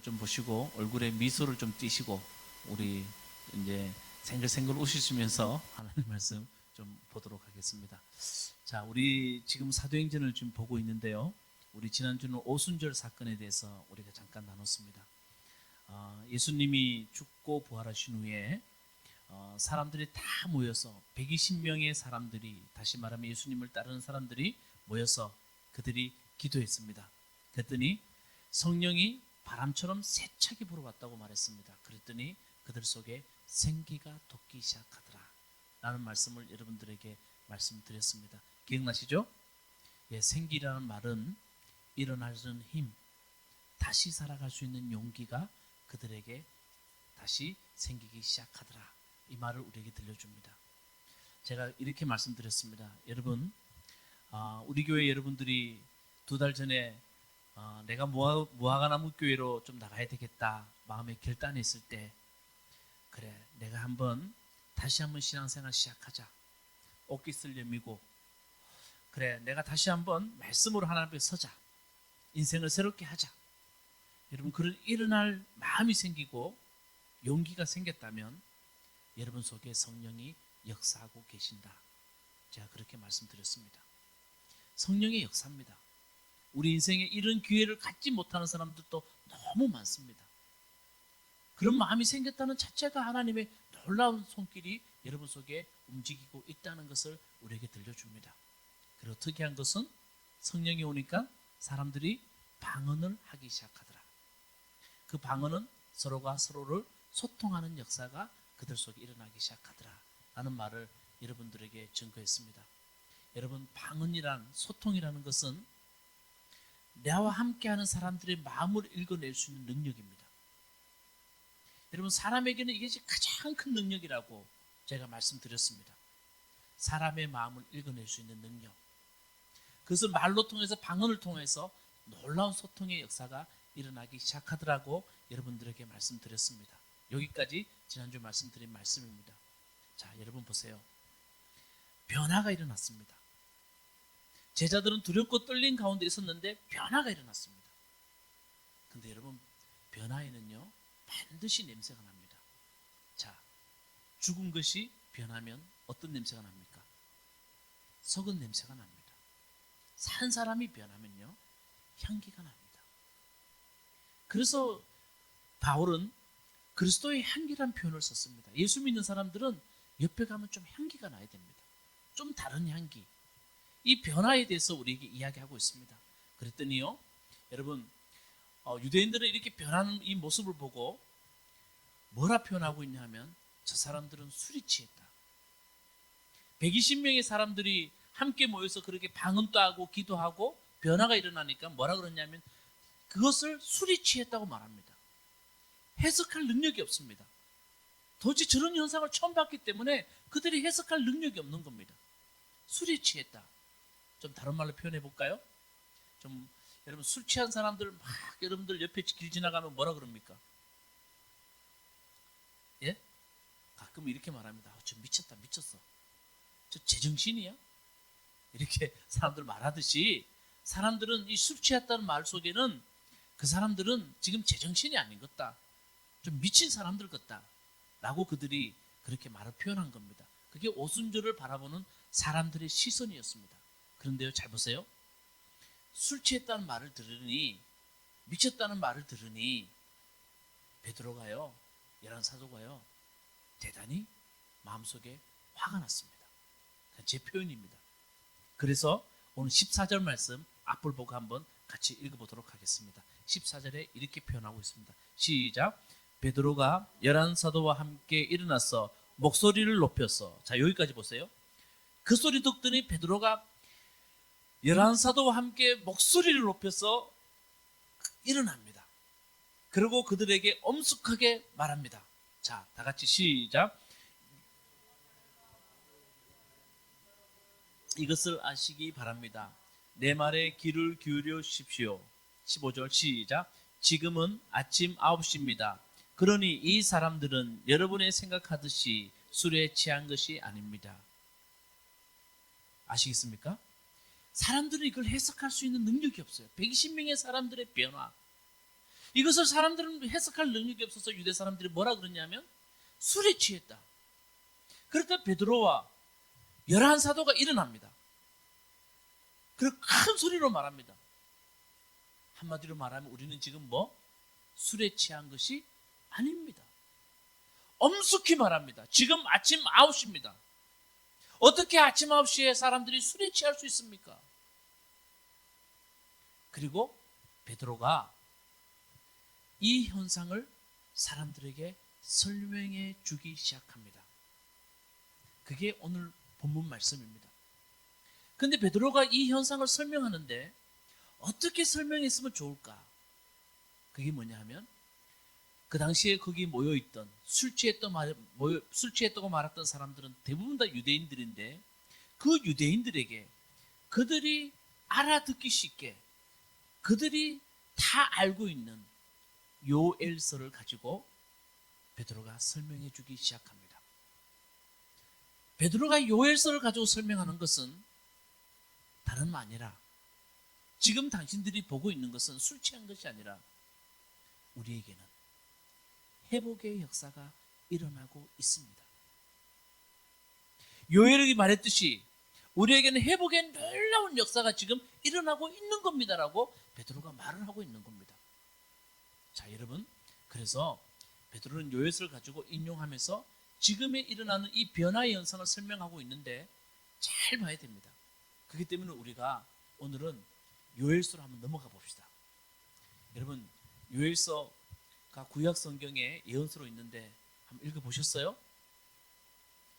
얼굴을 좀 보시고 얼굴에 미소를 좀 띠시고 우리 이제 생글생글 웃으시면서 하나님 말씀 좀 보도록 하겠습니다. 자, 우리 지금 사도행전을 지금 보고 있는데요. 우리 지난주는 오순절 사건에 대해서 우리가 잠깐 나눴습니다. 예수님이 죽고 부활하신 후에 사람들이 다 모여서 120명의 사람들이, 다시 말하면 예수님을 따르는 사람들이 모여서 그들이 기도했습니다. 그랬더니 성령이 바람처럼 세차게 불어왔다고 말했습니다. 그랬더니 그들 속에 생기가 돋기 시작하더라 라는 말씀을 여러분들에게 말씀드렸습니다. 기억나시죠? 예, 생기라는 말은 일어나는 힘, 다시 살아갈 수 있는 용기가 그들에게 다시 생기기 시작하더라, 이 말을 우리에게 들려줍니다. 제가 이렇게 말씀드렸습니다. 여러분, 우리 교회 여러분들이 2달 전에 내가 무화과나무 교회로 좀 나가야 되겠다 마음에 결단했을 때, 그래, 내가 다시 한번 신앙생활 시작하자, 옷깃을 여미고, 그래, 내가 다시 한번 말씀으로 하나님 앞에 서자, 인생을 새롭게 하자, 여러분, 그런 일어날 마음이 생기고 용기가 생겼다면 여러분 속에 성령이 역사하고 계신다, 제가 그렇게 말씀드렸습니다. 성령의 역사입니다. 우리 인생에 이런 기회를 갖지 못하는 사람들도 너무 많습니다. 그런 마음이 생겼다는 자체가 하나님의 놀라운 손길이 여러분 속에 움직이고 있다는 것을 우리에게 들려줍니다. 그리고 특이한 것은 성령이 오니까 사람들이 방언을 하기 시작하더라. 그 방언은 서로가 서로를 소통하는 역사가 그들 속에 일어나기 시작하더라 라는 말을 여러분들에게 증거했습니다. 여러분, 방언이란, 소통이라는 것은 나와 함께하는 사람들의 마음을 읽어낼 수 있는 능력입니다. 여러분, 사람에게는 이것이 가장 큰 능력이라고 제가 말씀드렸습니다. 사람의 마음을 읽어낼 수 있는 능력, 그것을 말로 통해서, 방언을 통해서 놀라운 소통의 역사가 일어나기 시작하더라고 여러분들에게 말씀드렸습니다. 여기까지 지난주 말씀드린 말씀입니다. 자, 여러분 보세요. 변화가 일어났습니다. 제자들은 두렵고 떨린 가운데 있었는데 변화가 일어났습니다. 근데 여러분, 변화에는요 반드시 냄새가 납니다. 자, 죽은 것이 변하면 어떤 냄새가 납니까? 썩은 냄새가 납니다. 산 사람이 변하면요 향기가 납니다. 그래서 바울은 그리스도의 향기란 표현을 썼습니다. 예수 믿는 사람들은 옆에 가면 좀 향기가 나야 됩니다. 좀 다른 향기. 이 변화에 대해서 우리에게 이야기하고 있습니다. 그랬더니요, 여러분, 유대인들은 이렇게 변하는 이 모습을 보고 뭐라 표현하고 있냐 하면, 저 사람들은 술이 취했다. 120명의 사람들이 함께 모여서 그렇게 방언도 하고 기도하고 변화가 일어나니까 뭐라 그러냐면 그것을 술이 취했다고 말합니다. 해석할 능력이 없습니다. 도대체 저런 현상을 처음 봤기 때문에 그들이 해석할 능력이 없는 겁니다. 술이 취했다. 좀 다른 말로 표현해 볼까요? 좀, 여러분, 술 취한 사람들 막 여러분들 옆에 길 지나가면 뭐라 그럽니까? 예? 가끔 이렇게 말합니다. 저 미쳤다, 미쳤어. 저 제정신이야? 이렇게 사람들 말하듯이, 사람들은 이 술 취했다는 말 속에는 그 사람들은 지금 제정신이 아닌 것다, 좀 미친 사람들 같다 라고 그들이 그렇게 말을 표현한 겁니다. 그게 오순절을 바라보는 사람들의 시선이었습니다. 그런데요, 잘 보세요. 술 취했다는 말을 들으니, 미쳤다는 말을 들으니 베드로가요, 열한 사도가요, 대단히 마음속에 화가 났습니다. 제 표현입니다. 그래서 오늘 14절 말씀 앞을 보고 한번 같이 읽어보도록 하겠습니다. 14절에 이렇게 표현하고 있습니다. 시작. 베드로가 열한 사도와 함께 일어나서 목소리를 높여서, 자, 여기까지 보세요. 그 소리 듣더니 베드로가 열한 사도와 함께 목소리를 높여서 일어납니다. 그리고 그들에게 엄숙하게 말합니다. 자, 다 같이 시작. 이것을 아시기 바랍니다. 내 말에 귀를 기울여 주십시오. 15절 시작. 지금은 아침 9시입니다. 그러니 이 사람들은 여러분의 생각하듯이 술에 취한 것이 아닙니다. 아시겠습니까? 사람들은 이걸 해석할 수 있는 능력이 없어요. 120명의 사람들의 변화, 이것을 사람들은 해석할 능력이 없어서 유대 사람들이 뭐라 그러냐면 술에 취했다. 그럴 베드로와 11사도가 일어납니다. 그리고 큰 소리로 말합니다. 한마디로 말하면 우리는 지금 술에 취한 것이 아닙니다. 엄숙히 말합니다. 지금 아침 9시입니다. 어떻게 아침 9시에 사람들이 술에 취할 수 있습니까? 그리고 베드로가 이 현상을 사람들에게 설명해 주기 시작합니다. 그게 오늘 본문 말씀입니다. 근데 베드로가 이 현상을 설명하는데 어떻게 설명했으면 좋을까? 그게 뭐냐 하면 그 당시에 거기 모여있던 술 취했다고 말했던 사람들은 대부분 다 유대인들인데 그 유대인들에게 그들이 알아듣기 쉽게 그들이 다 알고 있는 요엘서를 가지고 베드로가 설명해 주기 시작합니다. 베드로가 요엘서를 가지고 설명하는 것은 다름 아니라 지금 당신들이 보고 있는 것은 술 취한 것이 아니라 우리에게는 회복의 역사가 일어나고 있습니다. 요엘이 말했듯이 우리에게는 회복의 놀라운 역사가 지금 일어나고 있는 겁니다라고 베드로가 말을 하고 있는 겁니다. 자, 여러분, 그래서 베드로는 요엘서를 가지고 인용하면서 지금에 일어나는 이 변화의 현상을 설명하고 있는데 잘 봐야 됩니다. 그렇기 때문에 우리가 오늘은 요엘서로 한번 넘어가 봅시다. 여러분, 요엘서가 구약 성경에 예언서로 있는데 한번 읽어보셨어요?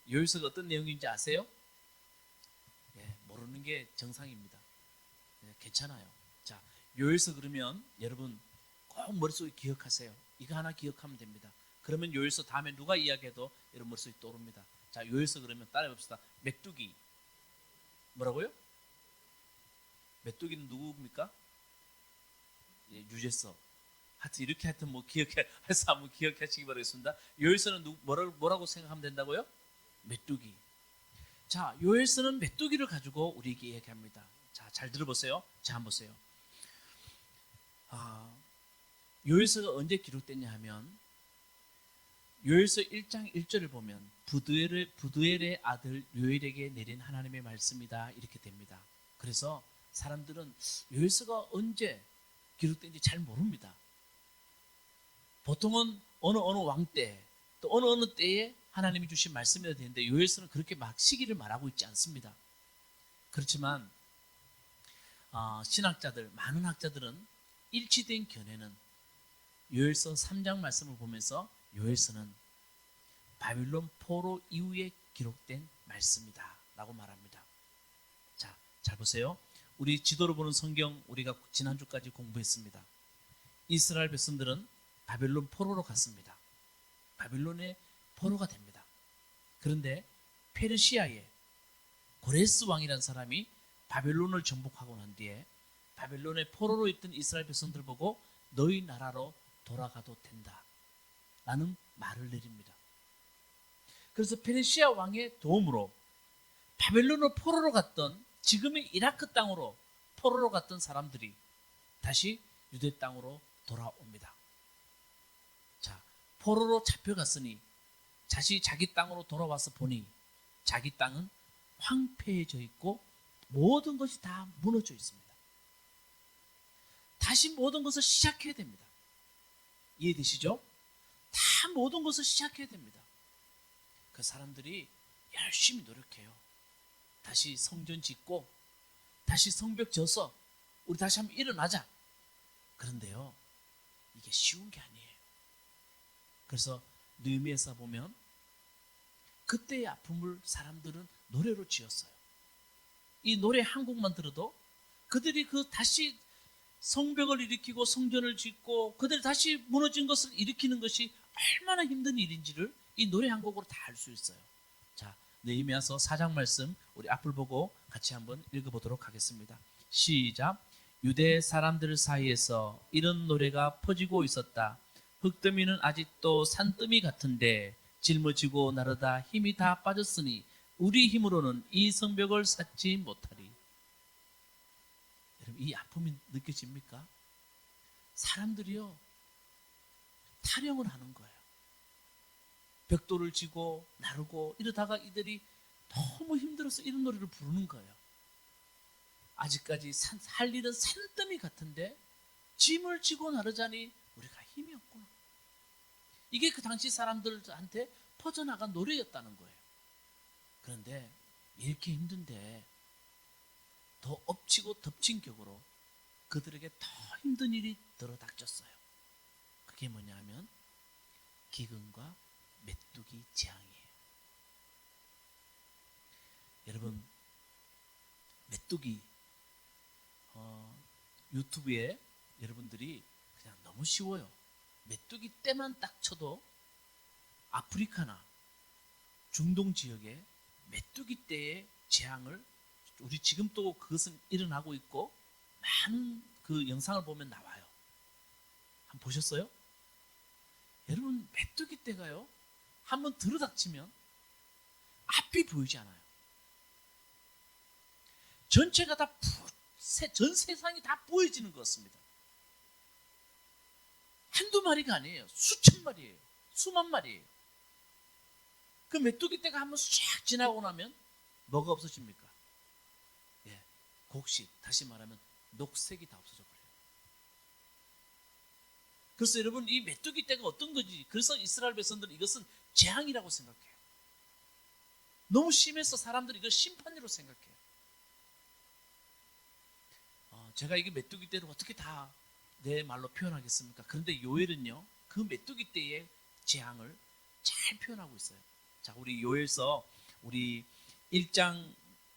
요엘서가 어떤 내용인지 아세요? 모르는 게 정상입니다. 괜찮아요. 자, 요엘서 그러면 여러분 꼭 머릿속에 기억하세요. 이거 하나 기억하면 됩니다. 그러면 요엘서 다음에 누가 이야기해도 여러분 머릿속에 떠오릅니다. 자, 요엘서 그러면 따라해봅시다. 메뚜기. 뭐라고요? 메뚜기는 누구입니까? 유재석. 하여튼 이렇게 해서 한번 기억하시기 바라겠습니다. 요엘서는 뭐라고 생각하면 된다고요? 메뚜기. 자, 요엘서는 메뚜기를 가지고 우리에게 이야기합니다. 자, 잘 들어보세요. 자, 한번 보세요. 요엘서가 언제 기록됐냐 하면 요엘서 1장 1절을 보면 부드엘의 아들 요엘에게 내린 하나님의 말씀이다 이렇게 됩니다. 그래서 사람들은 요엘서가 언제 기록된지 잘 모릅니다. 보통은 어느 왕 때 또 어느 때에 하나님이 주신 말씀이라 되는데 요엘서는 그렇게 막 시기를 말하고 있지 않습니다. 그렇지만 신학자들, 많은 학자들은 일치된 견해는 요엘서 3장 말씀을 보면서 요엘서는 바빌론 포로 이후에 기록된 말씀이다 라고 말합니다. 자, 잘 보세요. 우리 지도로 보는 성경 우리가 지난주까지 공부했습니다. 이스라엘 백성들은 바빌론 포로로 갔습니다. 바빌론의 포로가 됩니다. 그런데 페르시아의 고레스 왕이라는 사람이 바빌론을 정복하고 난 뒤에 바빌론의 포로로 있던 이스라엘 백성들 보고 너희 나라로 돌아가도 된다 라는 말을 내립니다. 그래서 페르시아 왕의 도움으로 바빌론을 포로로 갔던 지금의 이라크 땅으로 포로로 갔던 사람들이 다시 유대 땅으로 돌아옵니다. 자, 포로로 잡혀갔으니 다시 자기 땅으로 돌아와서 보니 자기 땅은 황폐해져 있고 모든 것이 다 무너져 있습니다. 다시 모든 것을 시작해야 됩니다. 이해되시죠? 다 모든 것을 시작해야 됩니다. 그 사람들이 열심히 노력해요. 다시 성전 짓고 다시 성벽 져서 우리 다시 한번 일어나자. 그런데요, 이게 쉬운 게 아니에요. 그래서 느헤미야서 보면 그때의 아픔을 사람들은 노래로 지었어요. 이 노래 한 곡만 들어도 그들이 다시 성벽을 일으키고 성전을 짓고 그들이 다시 무너진 것을 일으키는 것이 얼마나 힘든 일인지를 이 노래 한 곡으로 다 알 수 있어요. 자, 느헤미야서 4장 말씀 우리 앞을 보고 같이 한번 읽어보도록 하겠습니다. 시작. 유대 사람들 사이에서 이런 노래가 퍼지고 있었다. 흙더미는 아직도 산더미 같은데 짊어지고 나르다 힘이 다 빠졌으니 우리 힘으로는 이 성벽을 쌓지 못하리. 여러분, 이 아픔이 느껴집니까? 사람들이요, 타령을 하는 거예요. 벽돌을 지고 나르고 이러다가 이들이 너무 힘들어서 이런 노래를 부르는 거예요. 아직까지 할 일은 산더미 같은데 짐을 지고 나르자니 우리가 힘이 없구나. 이게 그 당시 사람들한테 퍼져나간 노래였다는 거예요. 그런데 이렇게 힘든데 더 엎치고 덮친 격으로 그들에게 더 힘든 일이 들어닥쳤어요. 그게 뭐냐면 기근과 메뚜기 재앙이에요. 여러분, 메뚜기 유튜브에 여러분들이 그냥 너무 쉬워요. 메뚜기 떼만 딱 쳐도 아프리카나 중동 지역에 메뚜기 떼의 재앙을 우리 지금 또 그것은 일어나고 있고 많은 그 영상을 보면 나와요. 한번 보셨어요? 여러분, 메뚜기 떼가요 한번 들어닥치면 앞이 보이지 않아요. 전체가 다 전 세상이 다 보여지는 것 같습니다. 한두 마리가 아니에요. 수천 마리예요. 수만 마리예요. 그 메뚜기 떼가 한번 쫙 지나고 나면 뭐가 없어집니까? 예, 곡식, 다시 말하면 녹색이 다 없어져 버려요. 그래서 여러분, 이 메뚜기 떼가 어떤 거지? 그래서 이스라엘 백성들은 이것은 재앙이라고 생각해요. 너무 심해서 사람들이 이걸 심판으로 생각해요. 제가 이게 메뚜기 떼를 어떻게 다 내 말로 표현하겠습니까? 그런데 요엘은요, 그 메뚜기 떼의 재앙을 잘 표현하고 있어요. 자, 우리 요엘서 우리 1장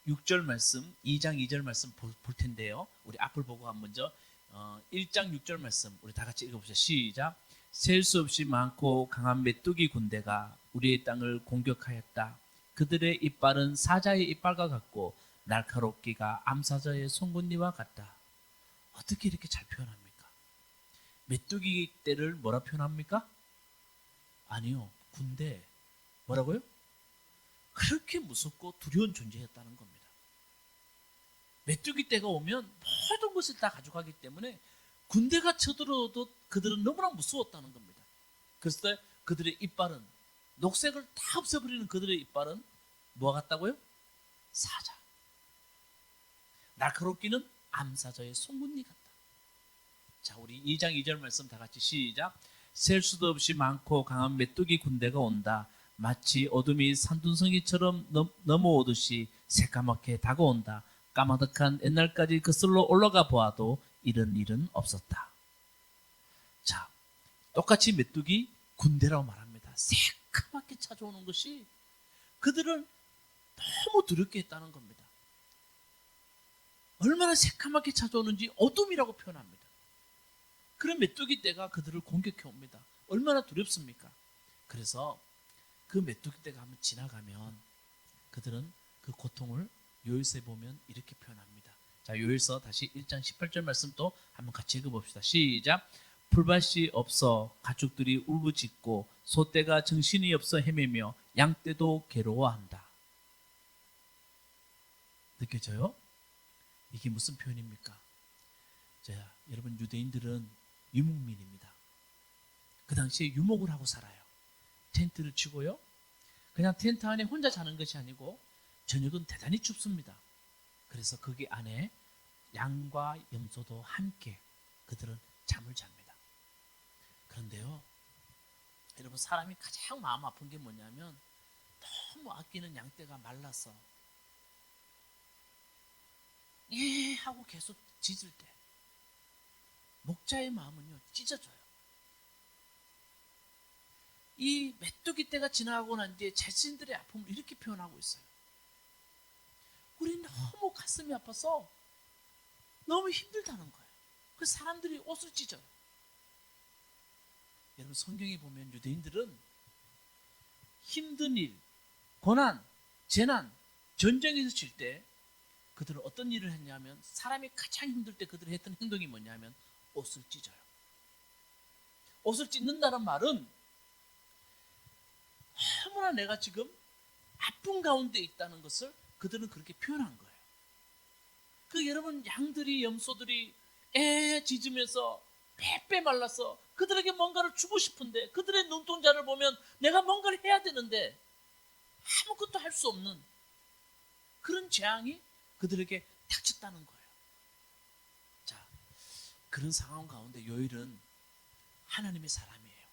6절 말씀, 2장 2절 말씀 볼 텐데요. 우리 앞을 보고 한번 먼저 1장 6절 말씀 우리 다 같이 읽어보시죠. 시작. 셀 수 없이 많고 강한 메뚜기 군대가 우리의 땅을 공격하였다. 그들의 이빨은 사자의 이빨과 같고 날카롭기가 암사자의 송곳니와 같다. 어떻게 이렇게 잘 표현합니까? 메뚜기 떼를 뭐라 표현합니까? 아니요, 군대. 뭐라고요? 그렇게 무섭고 두려운 존재였다는 겁니다. 메뚜기 떼가 오면 모든 것을 다 가져가기 때문에 군대가 쳐들어도 그들은 너무나 무서웠다는 겁니다. 그래서 그들의 이빨은 녹색을 다 없애버리는 그들의 이빨은 뭐가 같다고요? 사자. 날카롭기는 암사자의 송곳니 같다. 자, 우리 2장 2절 말씀 다 같이 시작. 셀 수도 없이 많고 강한 메뚜기 군대가 온다. 마치 어둠이 산둔성이처럼 넘어오듯이 새까맣게 다가온다. 까마득한 옛날까지 그슬로 올라가 보아도 이런 일은 없었다. 자, 똑같이 메뚜기 군대라고 말합니다. 새까맣게 찾아오는 것이 그들을 너무 두렵게 했다는 겁니다. 얼마나 새까맣게 찾아오는지 어둠이라고 표현합니다. 그런 메뚜기 떼가 그들을 공격해 옵니다. 얼마나 두렵습니까? 그래서 그 메뚜기 떼가 한번 지나가면 그들은 그 고통을 요엘서에 보면 이렇게 표현합니다. 자, 요엘서 다시 1장 18절 말씀 또 한번 같이 읽어봅시다. 시작. 풀밭이 없어 가축들이 울부짖고 소떼가 정신이 없어 헤매며 양떼도 괴로워한다. 느껴져요? 이게 무슨 표현입니까? 자, 여러분, 유대인들은 유목민입니다. 그 당시에 유목을 하고 살아요. 텐트를 치고요. 그냥 텐트 안에 혼자 자는 것이 아니고 저녁은 대단히 춥습니다. 그래서 거기 안에 양과 염소도 함께 그들은 잠을 잡니다. 그런데요, 여러분, 사람이 가장 마음 아픈 게 뭐냐면 너무 아끼는 양떼가 말라서 예 하고 계속 짖을 때 목자의 마음은요 찢어져요. 이 메뚜기 떼가 지나가고 난 뒤에 자신들의 아픔을 이렇게 표현하고 있어요. 우리 너무 가슴이 아파서 너무 힘들다는 거예요. 그래서 사람들이 옷을 찢어요. 여러분, 성경에 보면 유대인들은 힘든 일, 고난, 재난, 전쟁에서 질 때 그들은 어떤 일을 했냐면, 사람이 가장 힘들 때 그들이 했던 행동이 뭐냐면 옷을 찢어요. 옷을 찢는다는 말은 너무나 내가 지금 아픈 가운데 있다는 것을 그들은 그렇게 표현한 거예요. 그 여러분, 양들이 염소들이 짖으면서 빼빼 말라서 그들에게 뭔가를 주고 싶은데 그들의 눈동자를 보면 내가 뭔가를 해야 되는데 아무것도 할 수 없는 그런 재앙이 그들에게 닥쳤다는 거예요. 자, 그런 상황 가운데 요엘은 하나님의 사람이에요.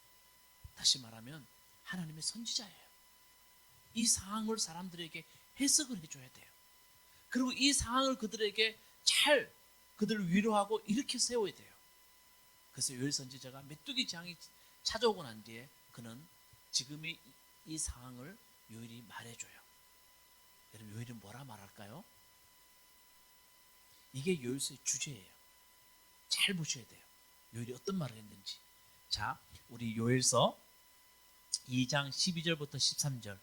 다시 말하면 하나님의 선지자예요. 이 상황을 사람들에게 해석을 해줘야 돼요. 그리고 이 상황을 그들에게 잘 그들을 위로하고 일으켜 세워야 돼요. 그래서 요엘 선지자가 메뚜기 재앙이 찾아오고 난 뒤에 그는 지금의 이 상황을 요엘이 말해줘요. 여러분, 요엘은 뭐라 말할까요? 이게 요엘서의 주제예요. 잘 보셔야 돼요. 요엘이 어떤 말을 했는지. 자, 우리 요엘서 2장 12절부터 13절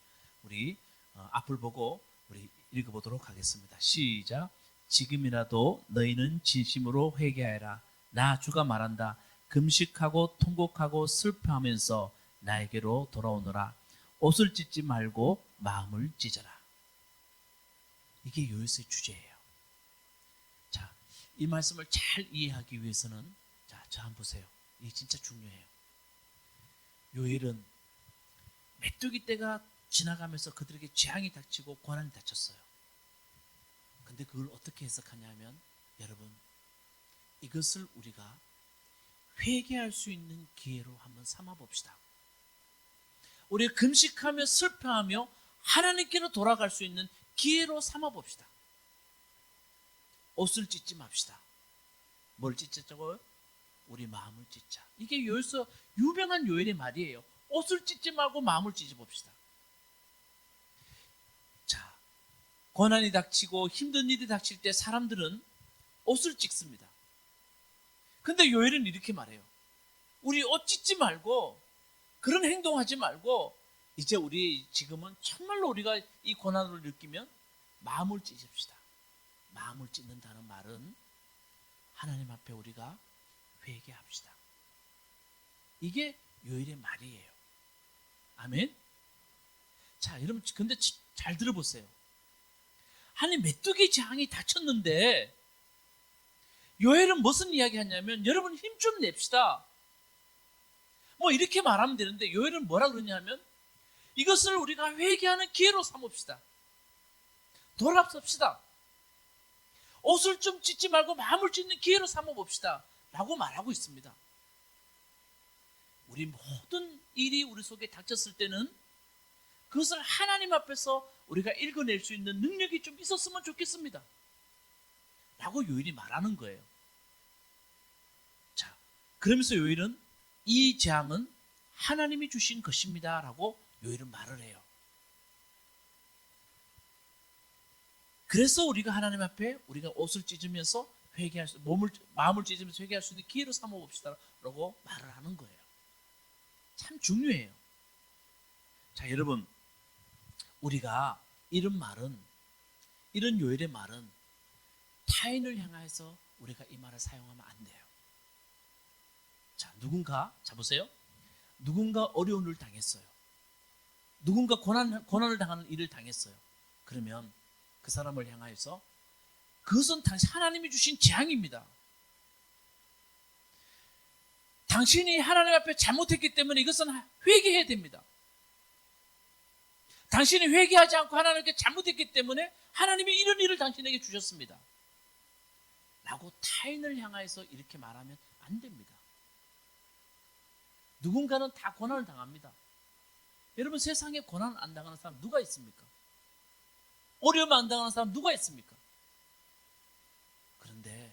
우리 앞을 보고 우리 읽어보도록 하겠습니다. 시작. 지금이라도 너희는 진심으로 회개하여라. 나 주가 말한다. 금식하고 통곡하고 슬퍼하면서 나에게로 돌아오너라. 옷을 찢지 말고 마음을 찢어라. 이게 요엘서의 주제예요. 자, 이 말씀을 잘 이해하기 위해서는 자, 저 한번 보세요. 이게 진짜 중요해요. 요엘은 메뚜기 떼가 지나가면서 그들에게 재앙이 닥치고 고난이 닥쳤어요. 근데 그걸 어떻게 해석하냐면 여러분, 이것을 우리가 회개할 수 있는 기회로 한번 삼아 봅시다. 우리가 금식하며 슬퍼하며 하나님께로 돌아갈 수 있는 기회로 삼아 봅시다. 옷을 찢지 맙시다. 뭘 찢자고요? 우리 마음을 찢자. 이게 요엘서 유명한 요엘의 말이에요. 옷을 찢지 말고 마음을 찢어 봅시다. 자, 고난이 닥치고 힘든 일이 닥칠 때 사람들은 옷을 찢습니다. 근데 요엘은 이렇게 말해요. 우리 옷 찢지 말고 그런 행동하지 말고 이제 우리 지금은 정말로 우리가 이 고난을 느끼면 마음을 찢읍시다. 마음을 찢는다는 말은 하나님 앞에 우리가 회개합시다. 이게 요엘의 말이에요. 아멘. 자, 여러분 근데 잘 들어보세요. 아니 메뚜기 재앙이 닥쳤는데 요엘은 무슨 이야기 하냐면 여러분 힘 좀 냅시다. 뭐 이렇게 말하면 되는데 요엘은 뭐라 그러냐면 이것을 우리가 회개하는 기회로 삼읍시다. 돌아섭시다. 옷을 좀 찢지 말고 마음을 찢는 기회로 삼아봅시다 라고 말하고 있습니다. 우리 모든 일이 우리 속에 닥쳤을 때는 그것을 하나님 앞에서 우리가 읽어낼 수 있는 능력이 좀 있었으면 좋겠습니다 라고 요엘이 말하는 거예요. 자, 그러면서 요엘은 이 재앙은 하나님이 주신 것입니다 라고 요엘은 말을 해요. 그래서 우리가 하나님 앞에 우리가 옷을 찢으면서 회개할 수, 마음을 찢으면서 회개할 수 있는 기회로 삼아봅시다 라고 말을 하는 거예요. 참 중요해요. 자, 여러분, 우리가 이런 말은, 이런 요엘의 말은 타인을 향해서 우리가 이 말을 사용하면 안 돼요. 자, 자 보세요. 누군가 어려운 일을 당했어요. 누군가 고난을 당하는 일을 당했어요. 그러면 그 사람을 향하여서 그것은 하나님이 주신 재앙입니다. 당신이 하나님 앞에 잘못했기 때문에 이것은 회개해야 됩니다. 당신이 회개하지 않고 하나님께 잘못했기 때문에 하나님이 이런 일을 당신에게 주셨습니다 라고 타인을 향해서 이렇게 말하면 안 됩니다. 누군가는 다 고난을 당합니다. 여러분, 세상에 고난 안 당하는 사람 누가 있습니까? 어려움 안 당하는 사람 누가 있습니까? 그런데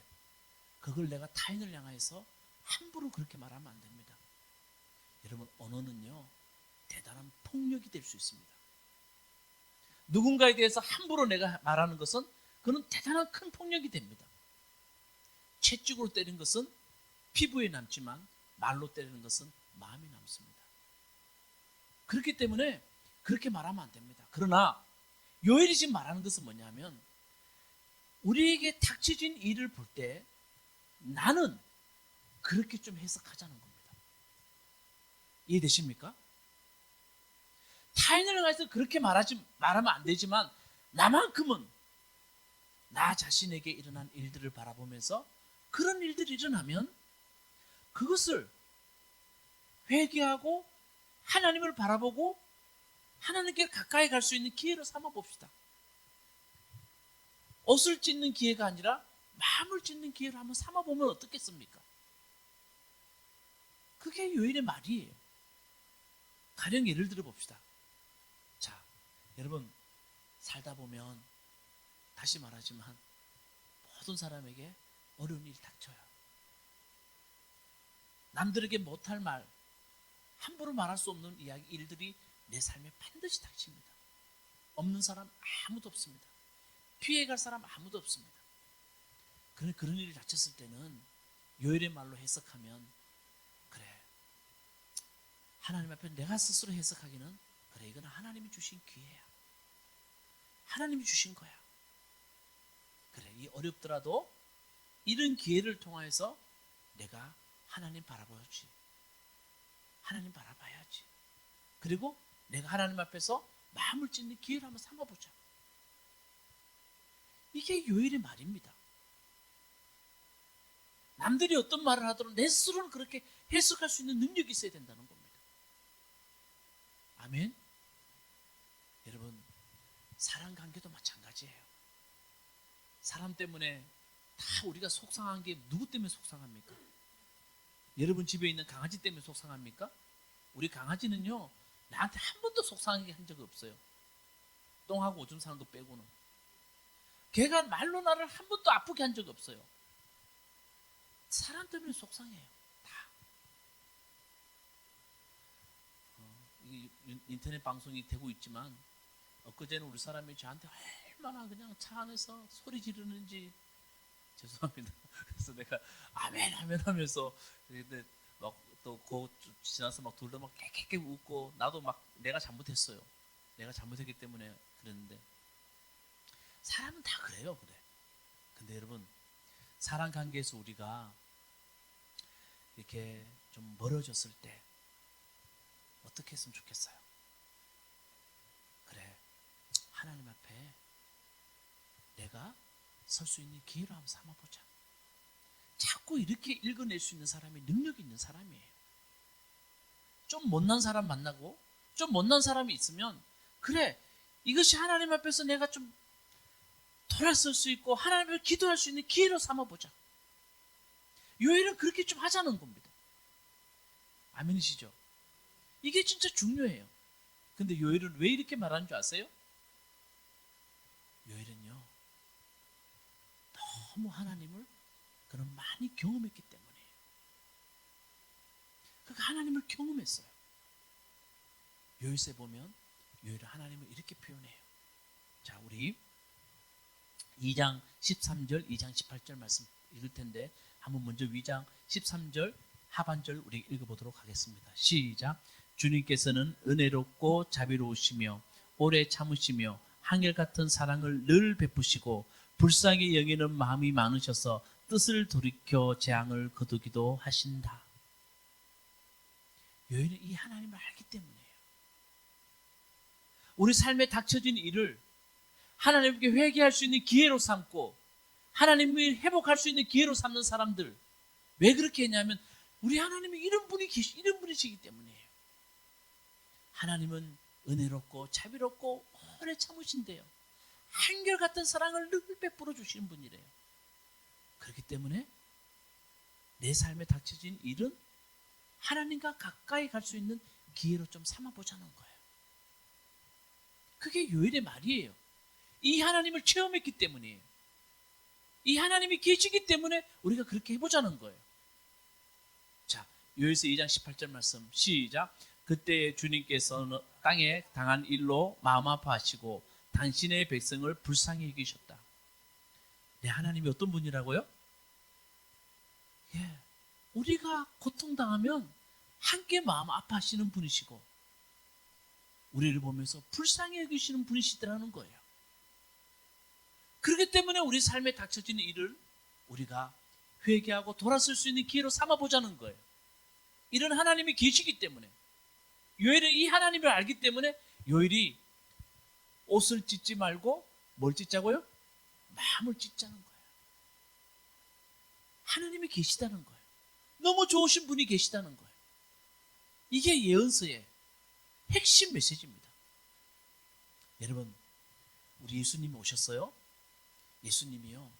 그걸 내가 타인을 향해서 함부로 그렇게 말하면 안 됩니다. 여러분, 언어는요 대단한 폭력이 될 수 있습니다. 누군가에 대해서 함부로 내가 말하는 것은 그는 대단한 큰 폭력이 됩니다. 채찍으로 때리는 것은 피부에 남지만 말로 때리는 것은 마음에 남습니다. 그렇기 때문에 그렇게 말하면 안 됩니다. 그러나 요엘이 지금 말하는 것은 뭐냐면 우리에게 닥쳐진 일을 볼 때 나는 그렇게 좀 해석하자는 겁니다. 이해되십니까? 타인을 향해서 그렇게 말하면 안 되지만 나만큼은 나 자신에게 일어난 일들을 바라보면서 그런 일들이 일어나면 그것을 회개하고 하나님을 바라보고 하나님께 가까이 갈 수 있는 기회로 삼아 봅시다. 옷을 찢는 기회가 아니라 마음을 찢는 기회로 한번 삼아 보면 어떻겠습니까? 그게 요일의 말이에요. 가령 예를 들어 봅시다. 자, 여러분 살다 보면 다시 말하지만 모든 사람에게 어려운 일이 닥쳐요. 남들에게 못할 말, 함부로 말할 수 없는 이야기, 일들이 내 삶에 반드시 닥칩니다. 없는 사람 아무도 없습니다. 피해갈 사람 아무도 없습니다. 그런 일이 닥쳤을 때는 요일의 말로 해석하면, 그래, 하나님 앞에 내가 스스로 해석하기는, 그래, 이건 하나님이 주신 기회야. 하나님이 주신 거야. 그래, 이 어렵더라도 이런 기회를 통해서 내가 하나님 바라봐야지. 하나님 바라봐야지. 그리고 내가 하나님 앞에서 마음을 찢는 기회를 한번 삼아보자. 이게 요일의 말입니다. 남들이 어떤 말을 하더라도 내 스스로는 그렇게 해석할 수 있는 능력이 있어야 된다는 겁니다. 아멘. 여러분, 사람 관계도 마찬가지예요. 사람 때문에 다 우리가 속상한 게 누구 때문에 속상합니까? 여러분 집에 있는 강아지 때문에 속상합니까? 우리 강아지는요, 나한테 한 번도 속상하게 한 적이 없어요. 똥하고 오줌 싸는 거 빼고는. 걔가 말로 나를 한 번도 아프게 한 적이 없어요. 사람 때문에 속상해요. 다. 인터넷 방송이 되고 있지만 엊그제는 우리 사람이 저한테 얼마나 그냥 차 안에서 소리 지르는지, 죄송합니다. 그래서 내가 아멘 아멘 하면서, 근데 막또 지나서 막 둘다 막 깨깨깨 웃고, 나도 막 내가 잘못했어요. 내가 잘못했기 때문에 그랬는데, 사람은 다 그래요. 그래. 근데 여러분, 사람 관계에서 우리가 이렇게 좀 멀어졌을 때 어떻게 했으면 좋겠어요? 그래, 하나님 앞에 내가 설 수 있는 기회로 한번 삼아보자. 자꾸 이렇게 읽어낼 수 있는 사람이 능력 있는 사람이에요. 좀 못난 사람 만나고 좀 못난 사람이 있으면, 그래, 이것이 하나님 앞에서 내가 좀 돌아설 수 있고 하나님 앞에 기도할 수 있는 기회로 삼아보자. 요일은 그렇게 좀 하자는 겁니다. 아멘이시죠? 이게 진짜 중요해요. 근데 요일은 왜 이렇게 말하는 줄 아세요? 요일은요, 너무 하나님을 그는 많이 경험했기 때문이에요. 그가 하나님을 경험했어요. 요일서에 보면 요일은 하나님을 이렇게 표현해요. 자, 우리 2장 13절, 2장 18절 말씀 읽을 텐데, 한번 먼저 2장 13절 하반절 우리 읽어보도록 하겠습니다. 시작. 주님께서는 은혜롭고 자비로우시며 오래 참으시며 한결같은 사랑을 늘 베푸시고 불쌍히 여기는 마음이 많으셔서 뜻을 돌이켜 재앙을 거두기도 하신다. 요인은 이 하나님을 알기 때문이에요. 우리 삶에 닥쳐진 일을 하나님께 회개할 수 있는 기회로 삼고 하나님을 회복할 수 있는 기회로 삼는 사람들, 왜 그렇게 했냐면 우리 하나님이 이런 분이시기 때문이에요. 하나님은 은혜롭고 자비롭고 오래 참으신대요. 한결같은 사랑을 늘 베풀어 주시는 분이래요. 그렇기 때문에 내 삶에 닥쳐진 일은 하나님과 가까이 갈 수 있는 기회로 좀 삼아보자는 거예요. 그게 요일의 말이에요. 이 하나님을 체험했기 때문이에요. 이 하나님이 계시기 때문에 우리가 그렇게 해보자는 거예요. 자, 요일서 2장 18절 말씀 시작. 그때 주님께서는 땅에 당한 일로 마음 아파하시고 당신의 백성을 불쌍히 여기셨다. 네, 하나님이 어떤 분이라고요? 예, 우리가 고통당하면 함께 마음 아파하시는 분이시고 우리를 보면서 불쌍히 여기시는 분이시더라는 거예요. 그렇기 때문에 우리 삶에 닥쳐지는 일을 우리가 회개하고 돌아설 수 있는 기회로 삼아보자는 거예요. 이런 하나님이 계시기 때문에, 요일은 이 하나님을 알기 때문에 요일이 옷을 찢지 말고 뭘 찢자고요? 마음을 찢자는 거예요. 하나님이 계시다는 거예요. 너무 좋으신 분이 계시다는 거예요. 이게 예언서의 핵심 메시지입니다. 여러분, 우리 예수님이 오셨어요. 예수님이요,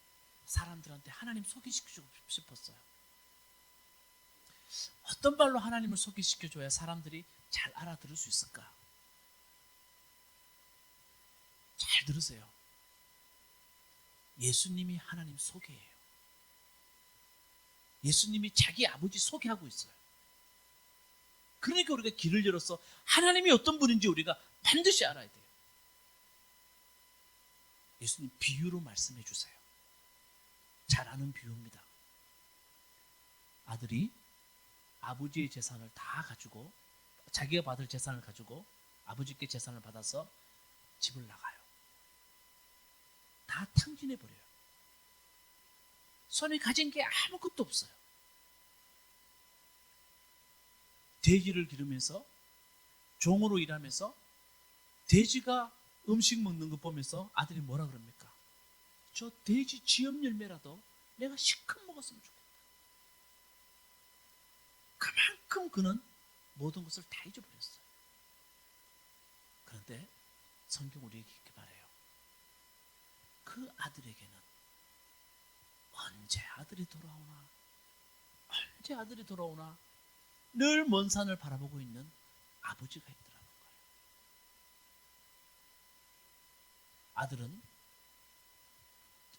사람들한테 하나님 소개시켜주고 싶었어요. 어떤 말로 하나님을 소개시켜줘야 사람들이 잘 알아들을 수 있을까? 잘 들으세요. 예수님이 하나님 소개예요. 예수님이 자기 아버지 소개하고 있어요. 그러니까 우리가 길을 열어서 하나님이 어떤 분인지 우리가 반드시 알아야 돼요. 예수님 비유로 말씀해 주세요. 잘 아는 비유입니다. 아들이 아버지의 재산을 다 가지고, 자기가 받을 재산을 가지고 아버지께 재산을 받아서 집을 나가요. 다 탕진해 버려요. 손에 가진 게 아무것도 없어요. 돼지를 기르면서, 종으로 일하면서 돼지가 음식 먹는 거 보면서 아들이 뭐라 그럽니까? 저 돼지 지엽 열매라도 내가 실컷 먹었으면 좋겠다. 그만큼 그는 모든 것을 다 잊어버렸어요. 그런데 성경 우리에게 이렇게 말해요. 그 아들에게는 언제 아들이 돌아오나, 언제 아들이 돌아오나 늘 먼 산을 바라보고 있는 아버지가 있더라는 거예요. 아들은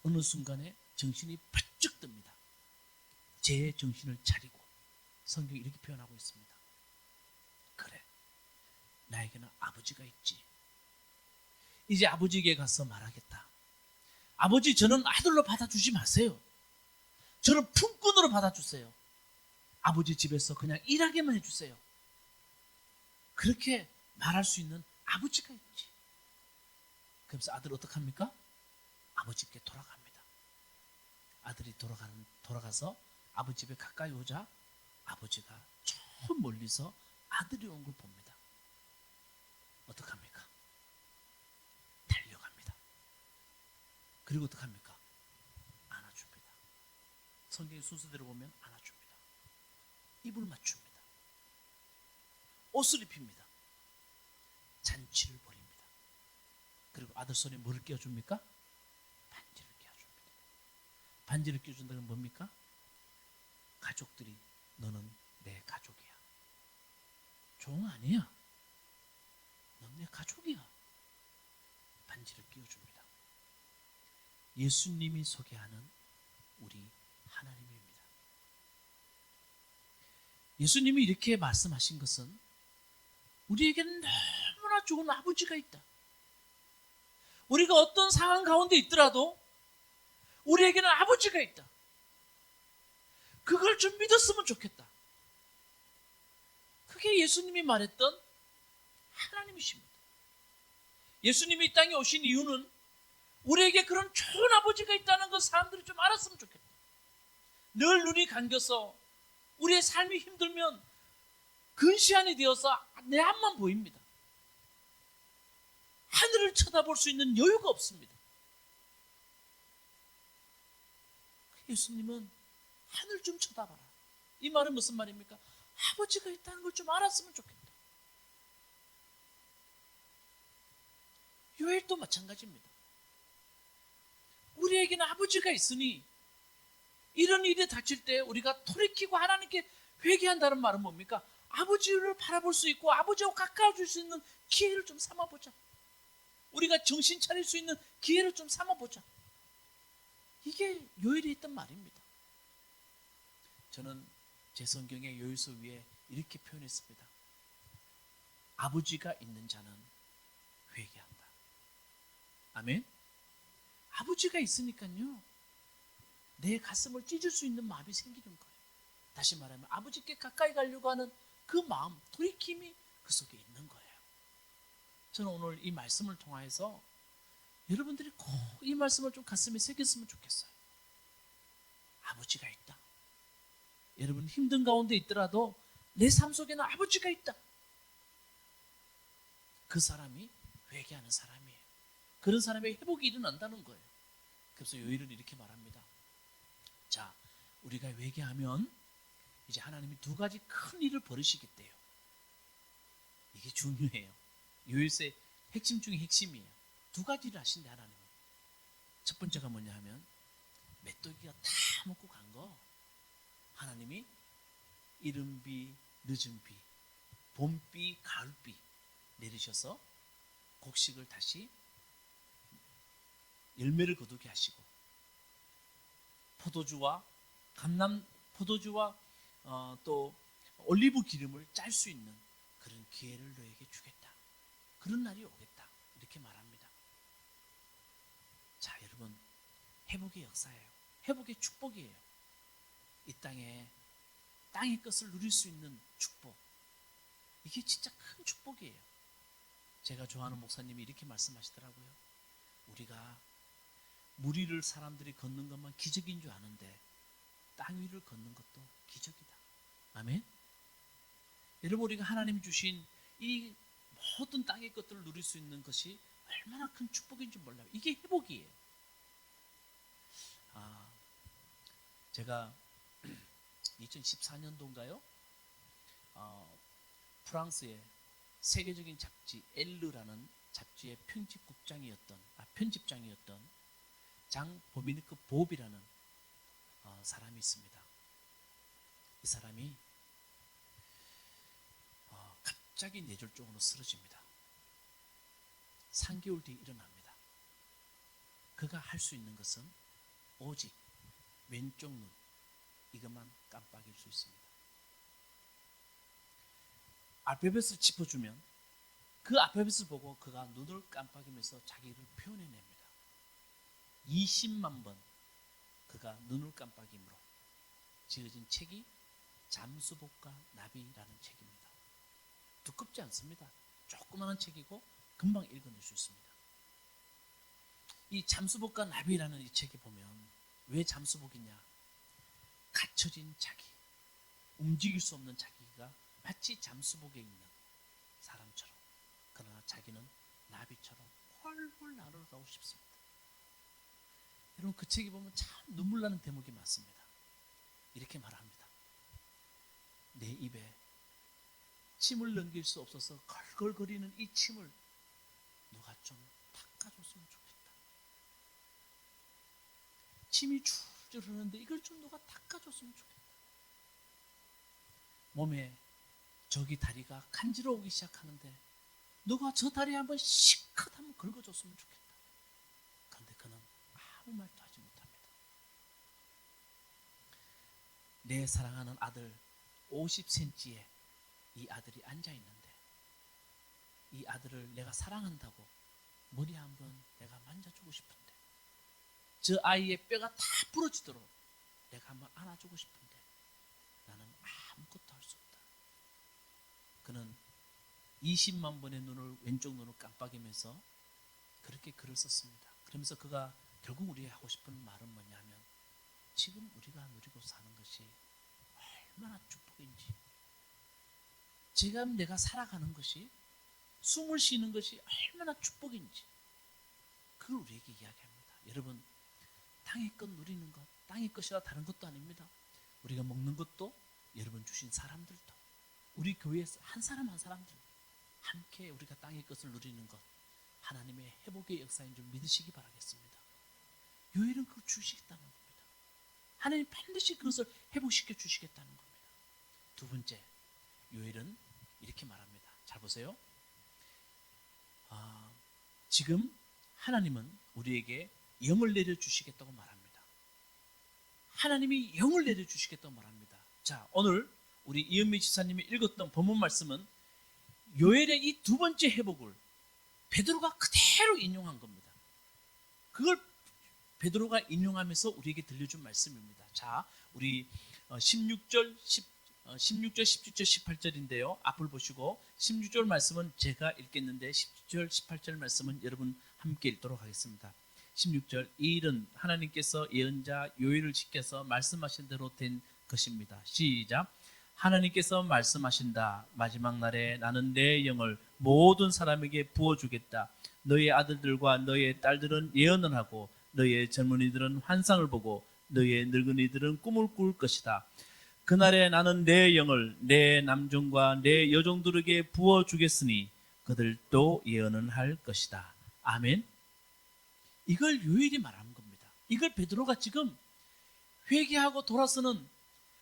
어느 순간에 정신이 번쩍 듭니다. 제 정신을 차리고 성경이 이렇게 표현하고 있습니다. 그래, 나에게는 아버지가 있지. 이제 아버지에게 가서 말하겠다. 아버지, 저는 아들로 받아주지 마세요. 저는 품꾼으로 받아주세요. 아버지 집에서 그냥 일하게만 해주세요. 그렇게 말할 수 있는 아버지가 있지. 그래서 아들 어떡합니까? 아버지께 돌아갑니다. 아들이 돌아가서 아버지 집에 가까이 오자 아버지가 저 멀리서 아들이 온 걸 봅니다. 어떡합니까? 달려갑니다. 그리고 어떡합니까? 안아줍니다. 성경의 순서대로 보면 안아줍니다. 입을 맞춥니다. 옷을 입힙니다. 잔치를 벌입니다. 그리고 아들 손에 뭐를 끼워줍니까? 반지를 끼워줍니다. 반지를 끼워준다는 건 뭡니까? 가족들이 너는 내 가족이야. 종 아니야. 넌 내 가족이야. 반지를 끼워줍니다. 예수님이 소개하는 우리 하나님입니다. 예수님이 이렇게 말씀하신 것은 우리에게는 너무나 좋은 아버지가 있다. 우리가 어떤 상황 가운데 있더라도 우리에게는 아버지가 있다. 그걸 좀 믿었으면 좋겠다. 그게 예수님이 말했던 하나님이십니다. 예수님이 이 땅에 오신 이유는 우리에게 그런 좋은 아버지가 있다는 걸 사람들이 좀 알았으면 좋겠다. 늘 눈이 감겨서 우리의 삶이 힘들면 근시안이 되어서 내 앞만 보입니다. 하늘을 쳐다볼 수 있는 여유가 없습니다. 예수님은 하늘 좀 쳐다봐라. 이 말은 무슨 말입니까? 아버지가 있다는 걸 좀 알았으면 좋겠다. 요엘도 마찬가지입니다. 우리에게는 아버지가 있으니 이런 일이 닥칠 때 우리가 돌이키고 하나님께 회개한다는 말은 뭡니까? 아버지를 바라볼 수 있고 아버지와 가까워질 수 있는 기회를 좀 삼아보자. 우리가 정신 차릴 수 있는 기회를 좀 삼아보자. 이게 요엘이 했던 말입니다. 저는 제 성경의 요엘서 위에 이렇게 표현했습니다. 아버지가 있는 자는 회개한다. 아멘. 아버지가 있으니까요, 내 가슴을 찢을 수 있는 마음이 생기는 거예요. 다시 말하면 아버지께 가까이 가려고 하는 그 마음, 돌이킴이 그 속에 있는 거예요. 저는 오늘 이 말씀을 통해서 여러분들이 꼭 이 말씀을 좀 가슴에 새겼으면 좋겠어요. 아버지가 있다. 여러분 힘든 가운데 있더라도 내 삶 속에는 아버지가 있다. 그 사람이 회개하는 사람이에요. 그런 사람의 회복이 일어난다는 거예요. 그래서 요일은 이렇게 말합니다. 자, 우리가 회개하면 이제 하나님이 두 가지 큰 일을 벌이시겠대요. 이게 중요해요. 요일서의 핵심 중에 핵심이에요. 두 가지를 하신대 하나님은. 첫 번째가 뭐냐 하면 메뚜기가 다 먹고 간 거 하나님이 이른비 늦은비 봄비 가을비 내리셔서 곡식을 다시 열매를 거두게 하시고 포도주와 또 올리브 기름을 짤 수 있는 그런 기회를 너에게 주겠다. 그런 날이 오겠다. 이렇게 말합니다. 자, 여러분, 회복의 역사예요. 회복의 축복이에요. 이 땅의 것을 누릴 수 있는 축복. 이게 진짜 큰 축복이에요. 제가 좋아하는 목사님이 이렇게 말씀하시더라고요. 우리가 물 위를 사람들이 걷는 것만 기적인 줄 아는데 땅 위를 걷는 것도 기적이다. 아멘. 여러분, 우리가 하나님 주신 이 모든 땅의 것들을 누릴 수 있는 것이 얼마나 큰 축복인 줄 몰라요. 이게 회복이에요. 제가 2014년도인가요? 프랑스의 세계적인 잡지 엘르라는 잡지의 편집장이었던 장 보미니크 보비라는 사람이 있습니다. 이 사람이 갑자기 뇌졸중으로 쓰러집니다. 3개월 뒤에 일어납니다. 그가 할 수 있는 것은 오직 왼쪽 눈 이것만 깜빡일 수 있습니다. 알파벳을 짚어주면 그 알파벳을 보고 그가 눈을 깜빡이면서 자기를 표현해냅니다. 20만 번 그가 눈을 깜빡임으로 지어진 책이 잠수복과 나비라는 책입니다. 두껍지 않습니다. 조그마한 책이고 금방 읽어낼 수 있습니다. 이 잠수복과 나비라는 이 책에 보면 왜 잠수복이냐? 갇혀진 자기, 움직일 수 없는 자기가 마치 잠수복에 있는 사람처럼, 그러나 자기는 나비처럼 훨훨 날아가고 싶습니다. 여러분, 그 책에 보면 참 눈물 나는 대목이 많습니다. 이렇게 말합니다. 내 입에 침을 넘길 수 없어서 걸걸거리는 이 침을 누가 좀 닦아줬으면 좋겠다. 침이 줄줄 흐르는데 이걸 좀 누가 닦아줬으면 좋겠다. 몸에 저기 다리가 간지러우기 시작하는데 누가 저 다리에 한번 시컷 한번 긁어줬으면 좋겠다. 그런데 그는 아무 말도 하지 못합니다. 내 사랑하는 아들 50cm에 이 아들이 앉아있는데 이 아들을 내가 사랑한다고 머리 한번 내가 만져주고 싶은데 저 아이의 뼈가 다 부러지도록 내가 한번 안아주고 싶은데 나는 아무것도 할 수 없다. 그는 20만 번의 왼쪽 눈을 깜빡이면서 그렇게 글을 썼습니다. 그러면서 그가 결국 우리가 하고 싶은 말은 뭐냐 하면 지금 우리가 누리고 사는 것이 얼마나 축복인지, 지금 내가 살아가는 것이, 숨을 쉬는 것이 얼마나 축복인지 그걸 우리에게 이야기합니다. 여러분, 땅의 것 누리는 것, 땅의 것이라 다른 것도 아닙니다. 우리가 먹는 것도, 여러분 주신 사람들도, 우리 교회에서 한 사람 한 사람들 함께 우리가 땅의 것을 누리는 것, 하나님의 회복의 역사인 줄 믿으시기 바라겠습니다. 요일은 그걸 주시겠다는 겁니다. 하나님 반드시 그것을 회복시켜 주시겠다는 겁니다. 두 번째, 요일은 이렇게 말합니다. 잘 보세요. 지금 하나님은 우리에게 영을 내려주시겠다고 말합니다. 하나님이 영을 내려주시겠다고 말합니다. 자, 오늘 우리 이은미 지사님이 읽었던 본문 말씀은 요엘의 이 두 번째 회복을 베드로가 그대로 인용한 겁니다. 그걸 베드로가 인용하면서 우리에게 들려준 말씀입니다. 자, 우리 16절, 17절, 18절인데요. 앞을 보시고 16절 말씀은 제가 읽겠는데 17절, 18절 말씀은 여러분 함께 읽도록 하겠습니다. 16절, 이 일은 하나님께서 예언자 요엘을 지켜서 말씀하신 대로 된 것입니다. 시작. 하나님께서 말씀하신다. 마지막 날에 나는 내 영을 모든 사람에게 부어주겠다. 너의 아들들과 너의 딸들은 예언을 하고 너의 젊은이들은 환상을 보고 너의 늙은이들은 꿈을 꿀 것이다. 그날에 나는 내 영을 내 남종과 내 여종들에게 부어주겠으니 그들도 예언은 할 것이다. 아멘. 이걸 요엘이 말하는 겁니다. 이걸 베드로가 지금 회개하고 돌아서는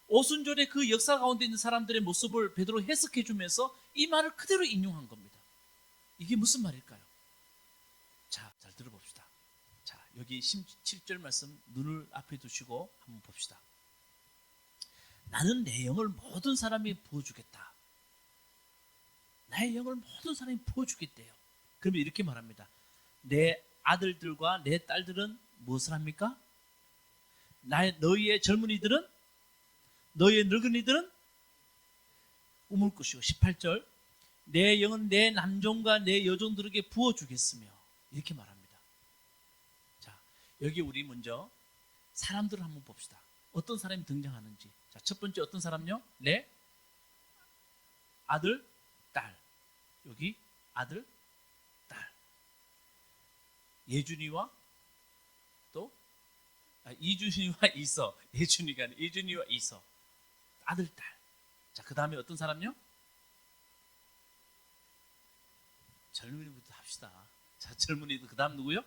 오순절의 그 역사 가운데 있는 사람들의 모습을 베드로 해석해 주면서 이 말을 그대로 인용한 겁니다. 이게 무슨 말일까요? 자, 잘 들어봅시다. 자, 여기 17절 말씀 눈을 앞에 두시고 한번 봅시다. 나는 내 영을 모든 사람이 부어주겠다. 나의 영을 모든 사람이 부어주겠대요. 그러면 이렇게 말합니다. 내 아들들과 내 딸들은 무엇을 합니까? 너희의 젊은이들은, 너희의 늙은이들은 꿈을 꾸시고, 18절 내 영은 내 남종과 내 여종들에게 부어주겠으며, 이렇게 말합니다. 자, 여기 우리 먼저 사람들을 한번 봅시다. 어떤 사람이 등장하는지. 자, 첫 번째 어떤 사람요? 내 아들, 딸. 여기 아들, 딸. 예준이와 또 이준이와 이서. 예준이가 아니라 예준이와 이서. 아들, 딸. 자, 그 다음에 어떤 사람요? 젊은이부터 합시다. 자, 젊은이들. 그 다음 누구요?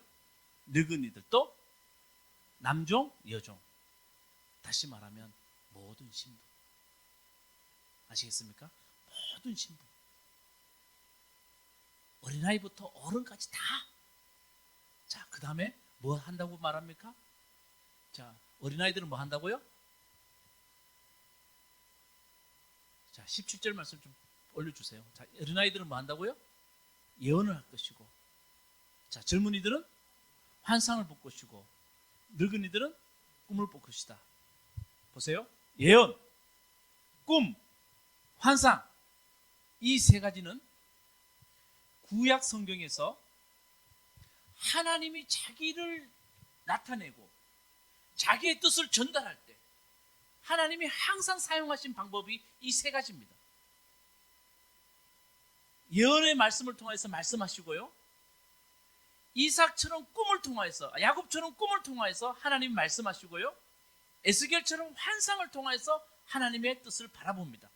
늙은이들. 또 남종, 여종. 다시 말하면 모든 신부. 아시겠습니까? 모든 신부. 어린아이부터 어른까지 다. 자, 그 다음에 뭐 한다고 말합니까? 자, 어린아이들은 뭐 한다고요? 자, 17절 말씀 좀 올려주세요. 자, 어린아이들은 뭐 한다고요? 예언을 할 것이고, 자, 젊은이들은 환상을 볼 것이고, 늙은이들은 꿈을 볼 것이다. 보세요. 예언, 꿈, 환상. 이 세 가지는 구약 성경에서 하나님이 자기를 나타내고 자기의 뜻을 전달할 때 하나님이 항상 사용하신 방법이 이 세 가지입니다. 예언의 말씀을 통해서 말씀하시고요, 이삭처럼 꿈을 통해서, 야곱처럼 꿈을 통해서 하나님이 말씀하시고요, 에스겔처럼 환상을 통해서 하나님의 뜻을 바라봅니다.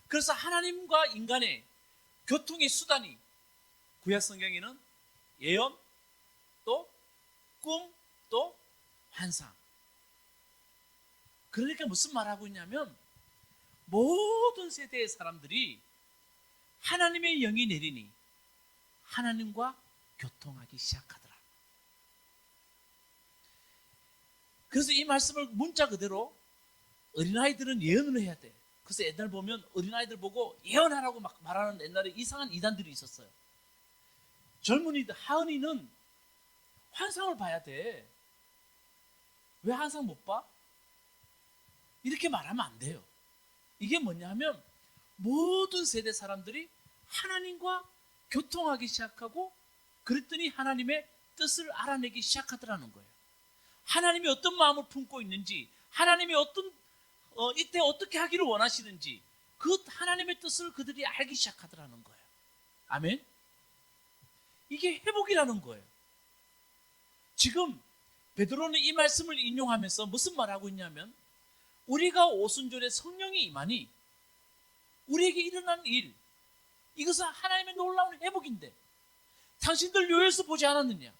그래서 하나님과 인간의 교통의 수단이 구약 성경에는 예언, 또 꿈, 또 환상. 그러니까 무슨 말하고 있냐면 모든 세대의 사람들이 하나님의 영이 내리니 하나님과 교통하기 시작하더라. 그래서 이 말씀을 문자 그대로 어린아이들은 예언을 해야 돼. 그래서 옛날 보면 어린아이들 보고 예언하라고 막 말하는 옛날에 이상한 이단들이 있었어요. 젊은이들, 하은이는 환상을 봐야 돼. 왜 환상 못 봐? 이렇게 말하면 안 돼요. 이게 뭐냐 하면 모든 세대 사람들이 하나님과 교통하기 시작하고, 그랬더니 하나님의 뜻을 알아내기 시작하더라는 거예요. 하나님이 어떤 마음을 품고 있는지, 하나님이 이때 어떻게 하기를 원하시는지, 그 하나님의 뜻을 그들이 알기 시작하더라는 거예요. 아멘. 이게 회복이라는 거예요. 지금 베드로는 이 말씀을 인용하면서 무슨 말하고 있냐면, 우리가 오순절에 성령이 임하니 우리에게 일어난 일, 이것은 하나님의 놀라운 회복인데 당신들 요엘서 보지 않았느냐?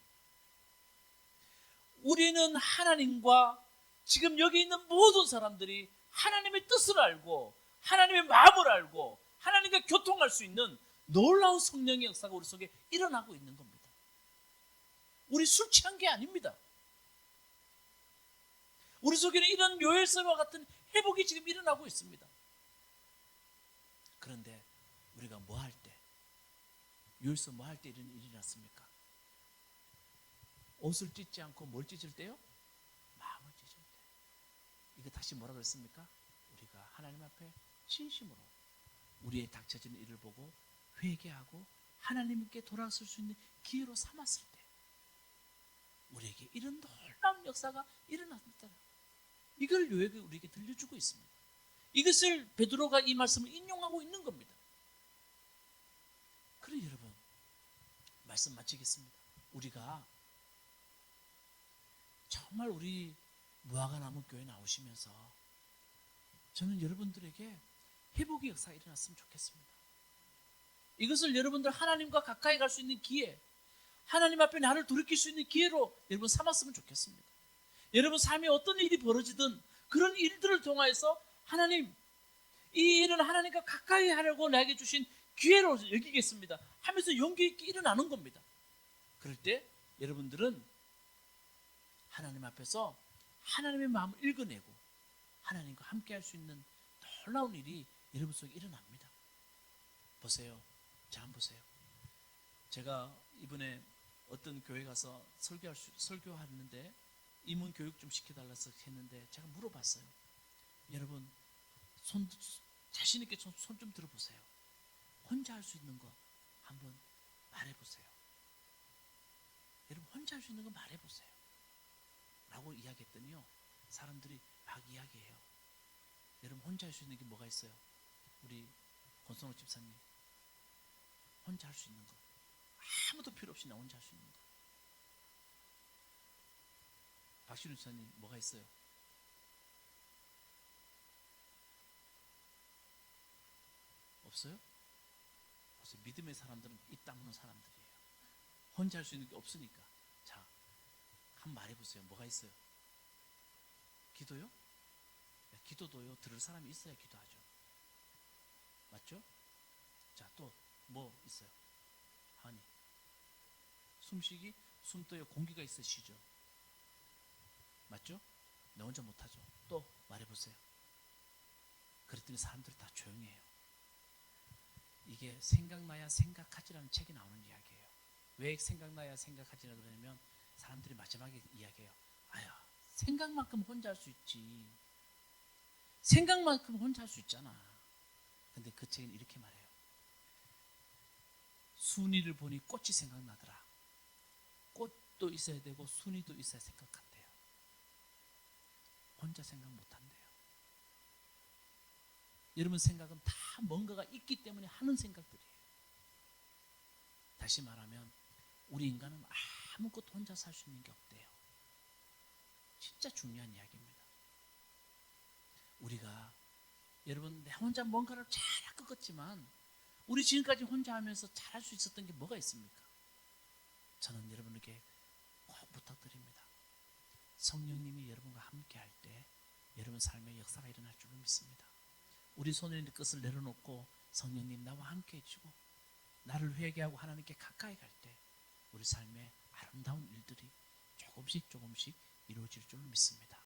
우리는 하나님과 지금 여기 있는 모든 사람들이 하나님의 뜻을 알고 하나님의 마음을 알고 하나님과 교통할 수 있는 놀라운 성령의 역사가 우리 속에 일어나고 있는 겁니다. 우리 술 취한 게 아닙니다. 우리 속에는 이런 요엘서와 같은 회복이 지금 일어나고 있습니다. 그런데 우리가 뭐 할 때, 요엘서 뭐 할 때 이런 일이 났습니까? 옷을 찢지 않고 뭘 찢을 때요? 마음을 찢을 때. 이거 다시 뭐라 그랬습니까? 우리가 하나님 앞에 진심으로 우리의 닥쳐지는 일을 보고 회개하고 하나님께 돌아설 수 있는 기회로 삼았을 때 우리에게 이런 놀라운 역사가 일어났다. 이걸 요약이 우리에게 들려주고 있습니다. 이것을 베드로가 이 말씀을 인용하고 있는 겁니다. 그래 여러분, 말씀 마치겠습니다. 우리가 정말 우리 무화과나무 교회 나오시면서 저는 여러분들에게 회복의 역사가 일어났으면 좋겠습니다. 이것을 여러분들 하나님과 가까이 갈 수 있는 기회, 하나님 앞에 나를 돌이킬 수 있는 기회로 여러분 삼았으면 좋겠습니다. 여러분 삶에 어떤 일이 벌어지든 그런 일들을 통하여서 하나님, 이 일은 하나님과 가까이 하려고 나에게 주신 기회로 여기겠습니다 하면서 용기 있게 일어나는 겁니다. 그럴 때 여러분들은 하나님 앞에서 하나님의 마음을 읽어내고 하나님과 함께 할 수 있는 놀라운 일이 여러분 속에 일어납니다. 보세요. 자, 한번 보세요. 제가 이번에 어떤 교회 가서 설교하는데 이문 교육 좀 시켜달라서 했는데 제가 물어봤어요. 여러분 자신 있게 손 좀 들어보세요. 혼자 할 수 있는 거 한번 말해보세요. 여러분 혼자 할 수 있는 거 말해보세요 라고 이야기했더니요, 사람들이 막 이야기해요. 여러분 혼자 할 수 있는 게 뭐가 있어요? 우리 권선호 집사님, 혼자 할 수 있는 거, 아무도 필요 없이 나 혼자 할 수 있는 거. 박신우 집사님 뭐가 있어요? 없어요? 그래서 믿음의 사람들은 입 다무는 사람들이에요. 혼자 할 수 있는 게 없으니까. 자, 한번 말해보세요. 뭐가 있어요? 기도요? 기도도요, 들을 사람이 있어야 기도하죠. 맞죠? 자, 또 뭐 있어요? 아니, 숨쉬기, 숨도요, 공기가 있어야 쉬죠. 맞죠? 나 혼자 못하죠. 또 말해보세요. 그랬더니 사람들이 다 조용히 해요. 이게 생각나야 생각하지라는 책이 나오는 이야기예요. 왜 생각나야 생각하지라 그러냐면 사람들이 마지막에 이야기해요. 아야, 생각만큼 혼자 할 수 있지. 생각만큼 혼자 할 수 있잖아. 근데 그 책은 이렇게 말해요. 순이를 보니 꽃이 생각나더라. 꽃도 있어야 되고 순이도 있어야 생각한대요. 혼자 생각 못한대요. 여러분 생각은 다 뭔가가 있기 때문에 하는 생각들이에요. 다시 말하면 우리 인간은 아무것도 혼자 살 수 있는 게 없대요. 진짜 중요한 이야기입니다. 우리가 여러분 내 혼자 뭔가를 잘할 것 같지만 우리 지금까지 혼자 하면서 잘할 수 있었던 게 뭐가 있습니까? 저는 여러분에게 꼭 부탁드립니다. 성령님이 여러분과 함께 할 때 여러분 삶에 역사가 일어날 줄을 믿습니다. 우리 손에 있는 것을 내려놓고 성령님 나와 함께 해주고 나를 회개하고 하나님께 가까이 갈 때 우리 삶에 아름다운 일들이 조금씩 이루어질 줄을 믿습니다.